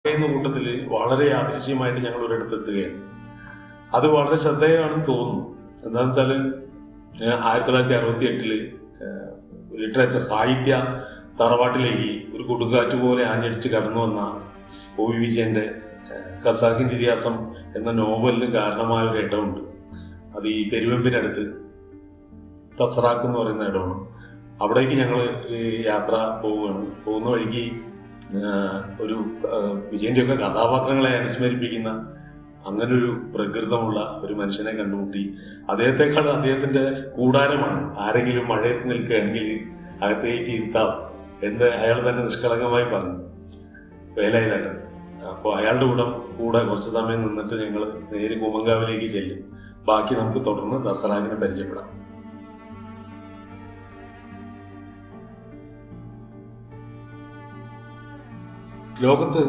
പറയുന്ന കൂട്ടത്തിൽ വളരെ യാദൃശ്യമായിട്ട് ഞങ്ങൾ ഒരിടത്ത് എത്തുകയാണ്. അത് വളരെ ശ്രദ്ധേയമാണെന്ന് തോന്നുന്നു. എന്താണെന്ന് വെച്ചാൽ 1968 ലിറ്ററേച്ചർ സാഹിത്യ തറവാട്ടിലേക്ക് ഒരു കൊടുങ്കാറ്റ് പോലെ ആഞ്ഞടിച്ച് കടന്നു വന്ന ഒ.വി. വിജയന്റെ ഖസാക്കിന്റെ ഇതിഹാസം എന്ന നോവലിന് കാരണമായ ഒരു ഇടമുണ്ട്. അത് ഈ പെരുവെമ്പിനടുത്ത് തസ്രാക്ക് എന്ന് പറയുന്ന ഇടമാണ്. അവിടേക്ക് ഞങ്ങൾ യാത്ര പോവുകയാണ്. പോകുന്ന വഴിക്ക് ഒരു വിജയന്റെ ഒക്കെ കഥാപാത്രങ്ങളെ അനുസ്മരിപ്പിക്കുന്ന അങ്ങനൊരു പ്രകൃതമുള്ള ഒരു മനുഷ്യനെ കണ്ടുമുട്ടി. അദ്ദേഹത്തെക്കാൾ അദ്ദേഹത്തിന്റെ കൂടാരമാണ്. ആരെങ്കിലും മഴയത്ത് നിൽക്കുകയാണെങ്കിൽ അകത്തേക്ക് ഇരുത്താം എന്ന് അയാൾ തന്നെ നിഷ്കളങ്കമായി പറഞ്ഞു, വേലായുധേട്ടൻ. അപ്പോൾ അയാളുടെ കൂടെ കുറച്ച് സമയം നിന്നിട്ട് ഞങ്ങൾ നേരെ കൂമങ്കാവിലേക്ക് ചെല്ലും. ബാക്കി നമുക്ക് തുടർന്ന് ദസറാക്കിനെ പരിചയപ്പെടാം. ലോകത്ത്